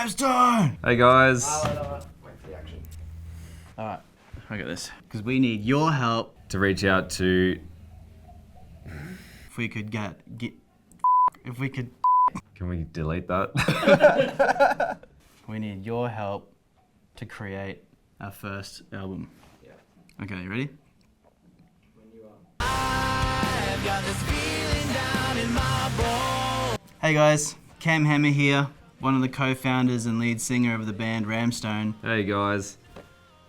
RAMSTONE! Hey guys. Wait for the action. Alright, I got this. Because we need your help. To reach out to... If we could if we could... Can we delete that? We need your help to create our first album. Yeah. Okay, you ready? When you are. Hey guys, Hema here. One of the co-founders and lead singer of the band RAMSTONE. Hey guys.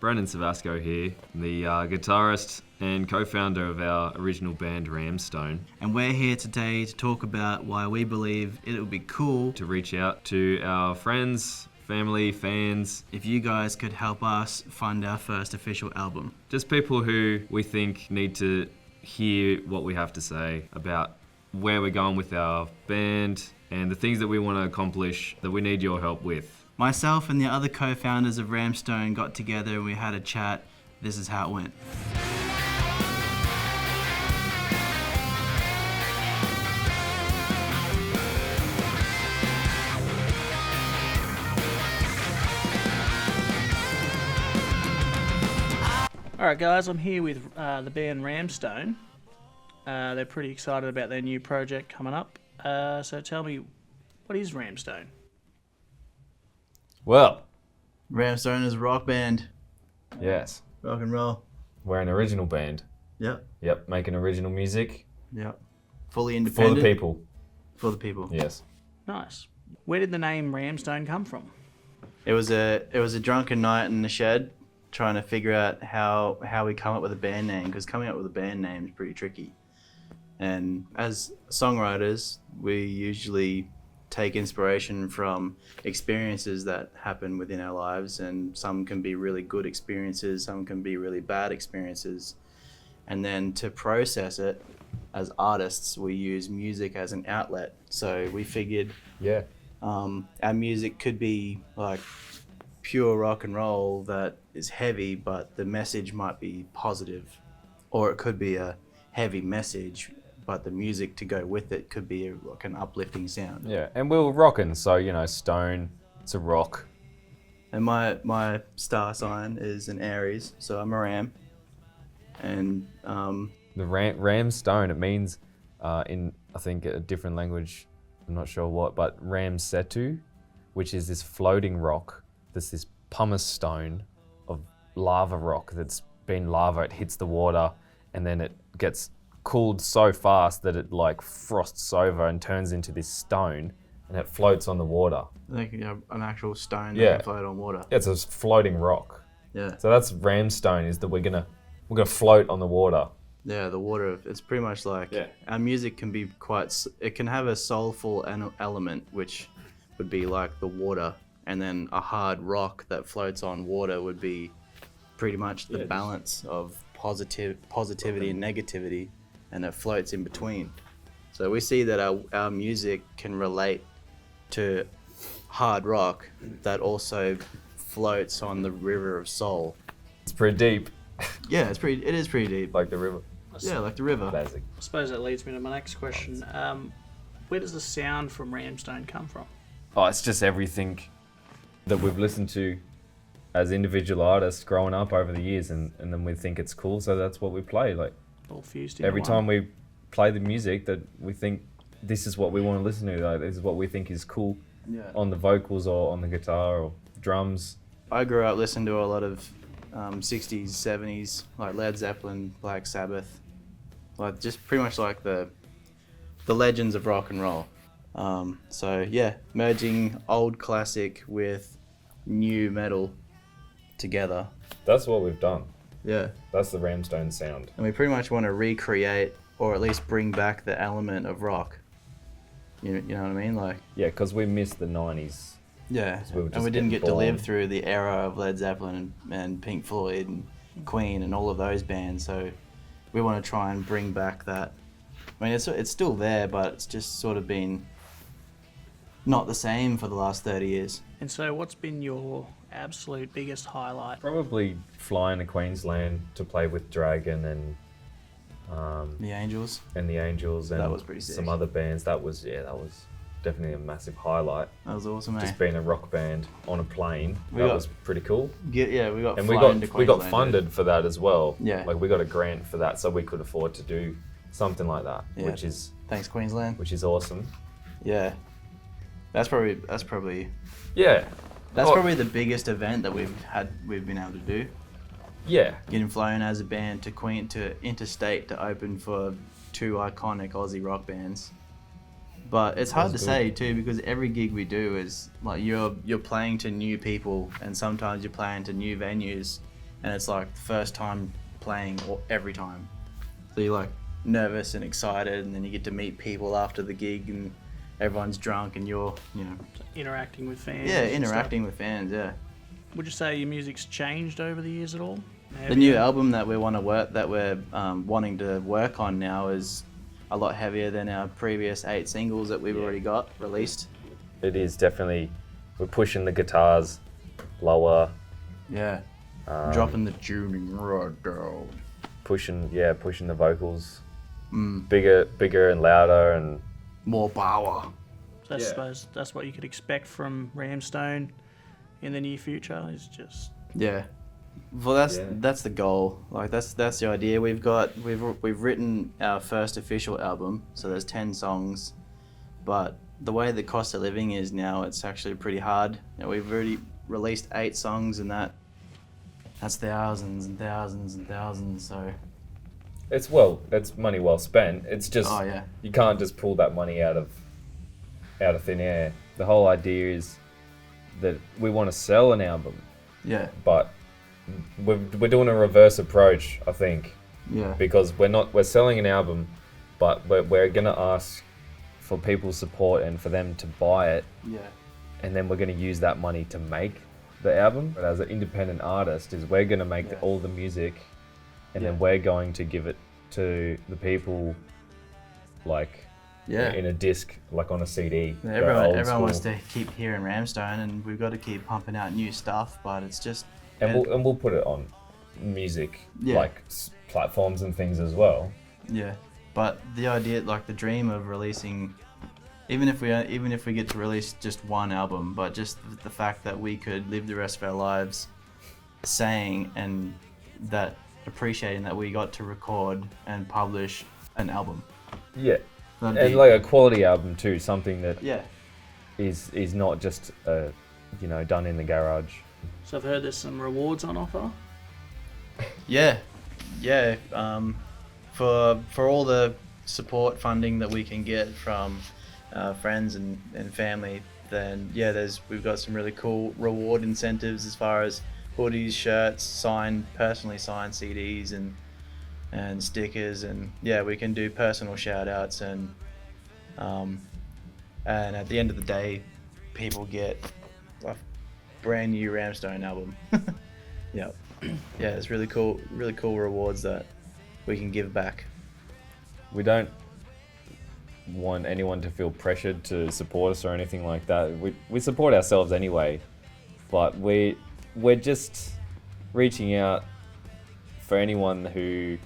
Brandon Cevasco here, the guitarist and co-founder of our original band RAMSTONE. And we're here today to talk about why we believe it would be cool To reach out to our friends, family, fans, if you guys could help us fund our first official album. just people who we think need to hear what we have to say about where we're going with our band and the things that we want to accomplish that we need your help with. Myself and the other co-founders of RAMSTONE got together and we had a chat. This is how it went. Alright guys, I'm here with the band RAMSTONE. They're pretty excited about their new project coming up. So tell me, what is RAMSTONE? Well, RAMSTONE is a rock band. yes, Rock and roll. we're an original band. Yep. Yep, making original music Yep. Fully for independent. the people. For the people. Yes. Nice. Where did the name RAMSTONE come from? It was a drunken night in the shed, trying to figure out how we come up with a band name, because coming up with a band name is pretty tricky. And as songwriters, we usually take inspiration from experiences that happen within our lives, and some can be really good experiences, some can be really bad experiences. And then to process it, as artists, we use music as an outlet. So we figured Yeah. our music could be like pure rock and roll that is heavy, but the message might be positive. Or it could be a heavy message, but the music to go with it could be like an uplifting sound. Yeah, and we were rocking, so, you know, stone, it's a rock. And my star sign is an Aries, so I'm a Ram. And The RAMSTONE, it means in, I think, a different language, I'm not sure what, but Ramsetu, which is this floating rock. There's this pumice stone of lava rock that's been lava, it hits the water, and then it gets cooled so fast that it like frosts over and turns into this stone, and it floats on the water. like, you know, an actual stone that Yeah. can float on water. It's a floating rock. Yeah. So that's RAMSTONE, is that we're gonna float on the water. Yeah, the water, it's pretty much like, Yeah. our music can be it can have a soulful element, which would be like the water, and then a hard rock that floats on water would be pretty much the balance of positivity and negativity, and it floats in between. So we see that our music can relate to hard rock that also floats on the river of soul. It's pretty deep, Yeah, it is pretty deep. like the river. Yeah, like the river. Basic. I suppose that leads me to my next question. Where does the sound from RAMSTONE come from? Oh, it's just everything that we've listened to as individual artists growing up over the years, and then we think it's cool, so that's what we play. Like All fused into every one. time we play the music that we think this is what we want to listen to, like this is what we think is cool Yeah. on the vocals or on the guitar or drums. I grew up listening to a lot of 60s, 70s, like Led Zeppelin, Black Sabbath, like just pretty much like the legends of rock and roll. So yeah, merging old classic with new metal together. That's what we've done. Yeah, That's the RAMSTONE sound. and we pretty much want to recreate or at least bring back the element of rock. You know what I mean? Like, Yeah, because we missed the 90s. yeah, we were and just we didn't getting get to live born. through the era of Led Zeppelin and Pink Floyd and Queen and all of those bands. So we want to try and bring back that. I mean, it's still there, but it's just sort of been not the same for the last 30 years. And so what's been your absolute biggest highlight? Probably flying to Queensland to play with Dragon and The Angels. the Angels and That was pretty sick. some other bands. That was definitely a massive highlight. That was awesome, Just eh? being a rock band on a plane, We that got- was pretty cool. Yeah, we got And flown to we got Queensland, funded for that as well. Yeah. Like we got a grant for that, so we could afford to do something like that, Yeah. which is Thanks, Queensland. awesome. Yeah, that's probably Yeah. that's Oh, probably the biggest event that we've been able to do. Yeah. Getting flown as a band to interstate to open for 2 iconic Aussie rock bands. But it's hard to That's say too, because every gig we do is like you're playing to new people, and sometimes you're playing to new venues, and it's like the first time playing every time. So you're like nervous and excited, and then you get to meet people after the gig, and everyone's drunk, and you're Interacting with fans. yeah, and stuff. interacting with fans. Yeah. Would you say your music's changed over the years at all? The new album that we're wanting to work on now is a lot heavier than our previous 8 singles that we've already got released. It is definitely, we're pushing the guitars lower, Yeah. Dropping the tuning right down. pushing the vocals Mm. bigger and louder, and More power. So I Yeah. suppose that's what you could expect from RAMSTONE in the near future. Is just Yeah. Well, that's Yeah. that's the goal. Like that's the idea. We've written our first official album, so there's 10 songs. But the way the cost of living is now, it's actually pretty hard. We've already released 8 songs, and that's thousands and thousands and thousands. So that's money well spent. It's just oh yeah, you can't just pull that money out of thin air. The whole idea is that we want to sell an album, yeah, but we're doing a reverse approach, I think, yeah, because we're selling an album, but we're gonna ask for people's support and for them to buy it, yeah, and then we're gonna use that money to make the album. But as an independent artist, is we're gonna make Yeah. all the music, and Yeah. then we're going to give it to the people, like yeah. in a disc, like on a CD. Yeah, Go old everyone school. wants to keep hearing RAMSTONE, and we've got to keep pumping out new stuff. But it's just and we'll put it on music, Yeah. like platforms and things as well. yeah. But the idea, like the dream of releasing, even if we get to release just one album, but just the fact that we could live the rest of our lives saying and that appreciating that we got to record and publish an album. Yeah, That'd and be- like a quality album too, something that yeah, is not just done in the garage. so I've heard there's some rewards on offer. yeah. For all the support funding that we can get from friends and family, then we've got some really cool reward incentives as far as hoodies, shirts, personally signed CDs and stickers, and we can do personal shout outs, and at the end of the day people get a brand new RAMSTONE album. Yeah, it's really cool rewards that we can give back. We don't want anyone to feel pressured to support us or anything like that. We support ourselves anyway, but we're just reaching out for anyone who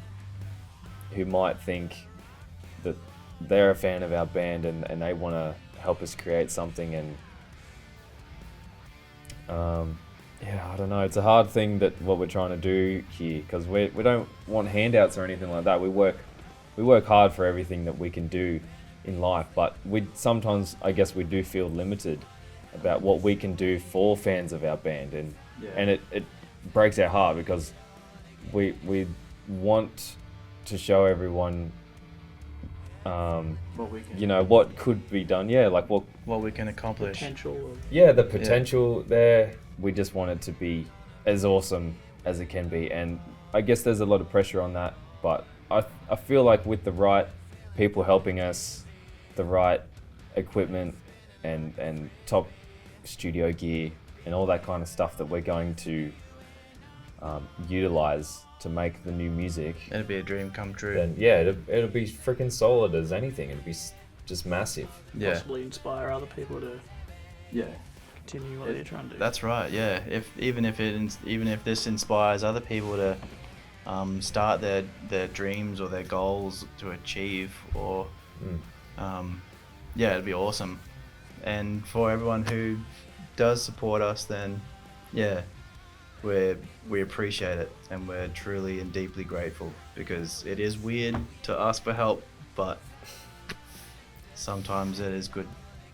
might think that they're a fan of our band and they want to help us create something. And I don't know, it's a hard thing that what we're trying to do here, because we don't want handouts or anything like that. We work hard for everything that we can do in life, but sometimes I guess we do feel limited about what we can do for fans of our band, and it breaks our heart, because we want to show everyone What we can what could be done, like what we can accomplish. Potential of the potential there. We just want it to be as awesome as it can be, and I guess there's a lot of pressure on that, but I feel like with the right people helping us, the right equipment and top studio gear and all that kind of stuff that we're going to utilize to make the new music, It'd be a dream come true. then it'll be freaking solid as anything. It'll be just massive. Yeah, possibly inspire other people to continue what they're trying to do. that's right. Yeah, even if this inspires other people to start their dreams or their goals to achieve, or it'd be awesome. And for everyone who does support us, then yeah, we appreciate it, and we're truly and deeply grateful, because it is weird to ask for help, but sometimes it is good.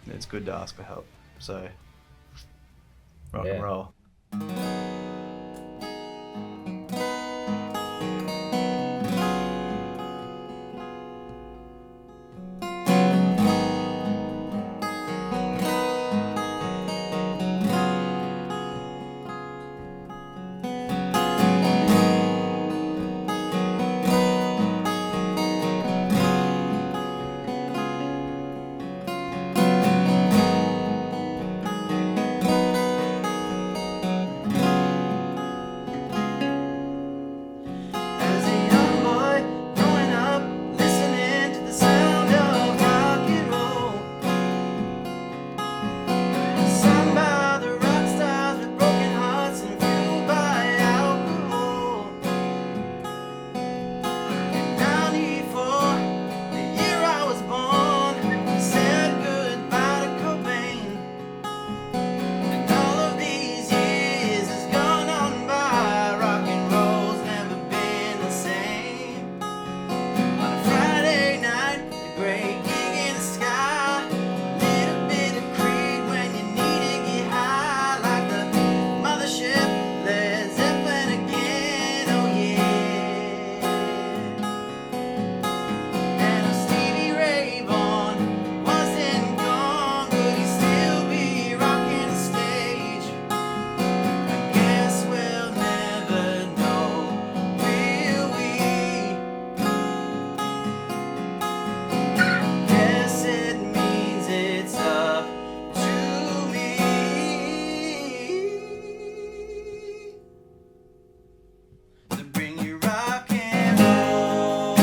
It's good to ask for help. So rock Yeah. and roll. As a young boy growing up, listening to the sound of rock and roll, sung by the rock stars with broken hearts and fueled by alcohol. In '94, the year I was born, said goodbye to Cobain. And all of these years has gone on by. Rock and roll's never been the same. On a Friday night, a great gig in the sky. A little bit of Creed when you need to get high. Like the mothership, Led Zeppelin again, oh yeah. And Stevie Ray Vaughan wasn't gone, but he'd still be rocking the stage. I guess we'll never know, will we? Guess it means it's up to me to bring you rock and roll.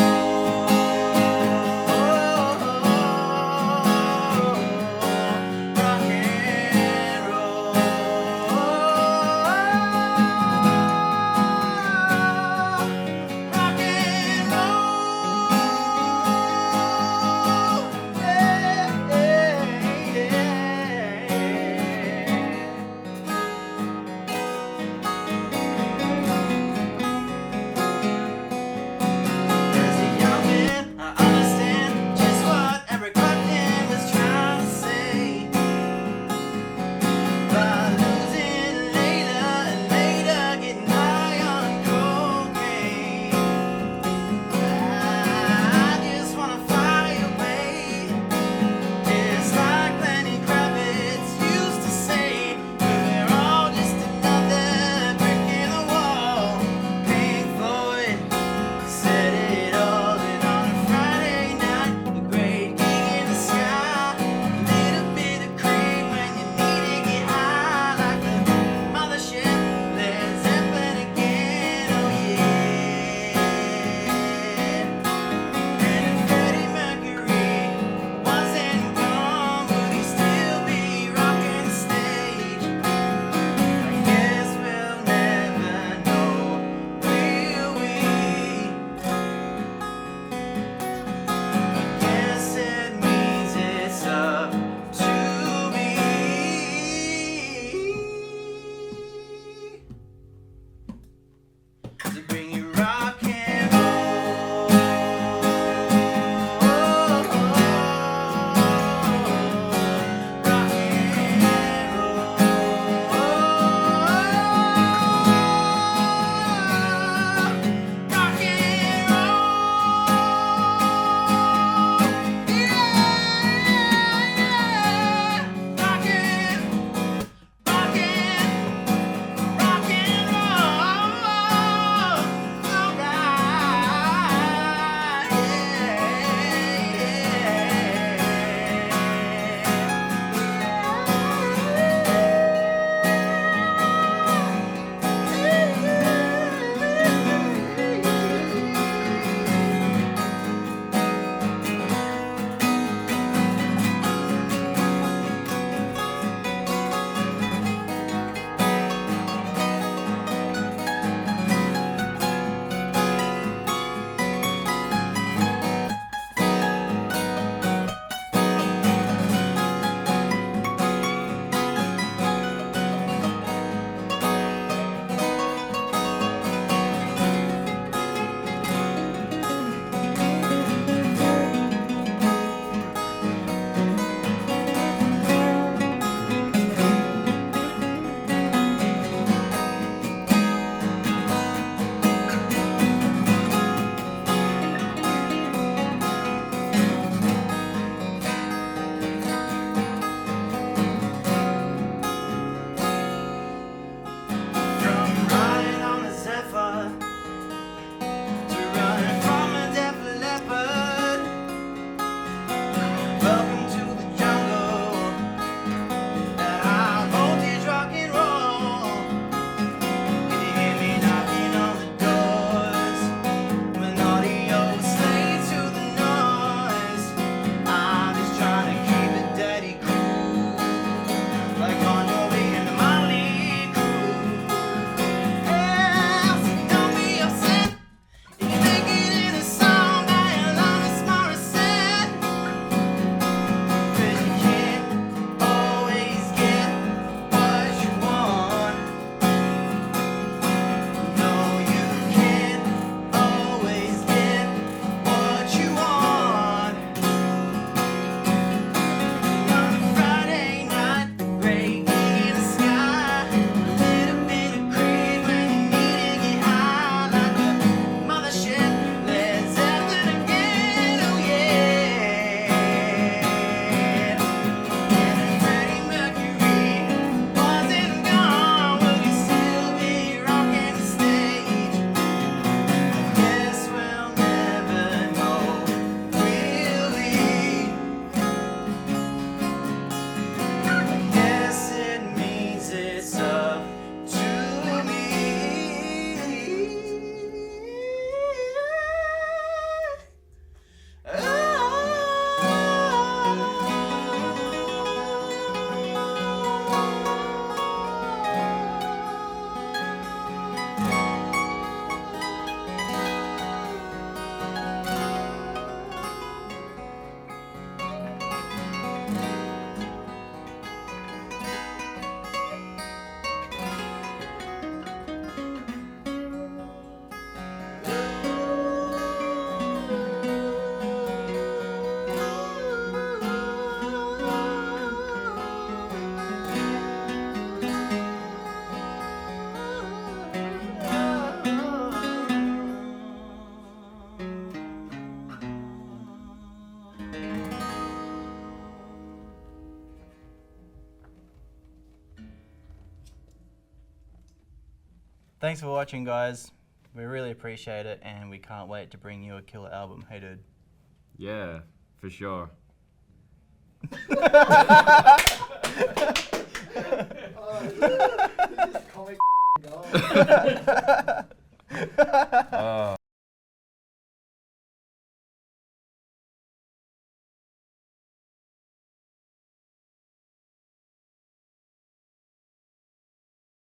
Rock and roll. Rock and roll. Yeah, yeah, As a young man, I understand just what Eric Clapton was trying to say. By losing Layla and later getting high on cocaine, I just wanna fly away, just like Lenny Kravitz used to say. We're all just another brick in the wall. Pink Floyd said it all, and on a Friday night, a great gig in the sky. A little bit of cream when you need to get high, like the mothership, Led Zeppelin again, oh yeah. And if Freddie Mercury wasn't gone, would he still be rocking the stage? I guess we'll never know, will we? I guess it means it's up to me to bring you rock and roll. Rock and roll. Rock and roll. Yeah. Rock and roll. Thanks for watching, guys. We really appreciate it, and we can't wait to bring you a killer album. Hey, dude. Yeah, for sure. This is comic guy.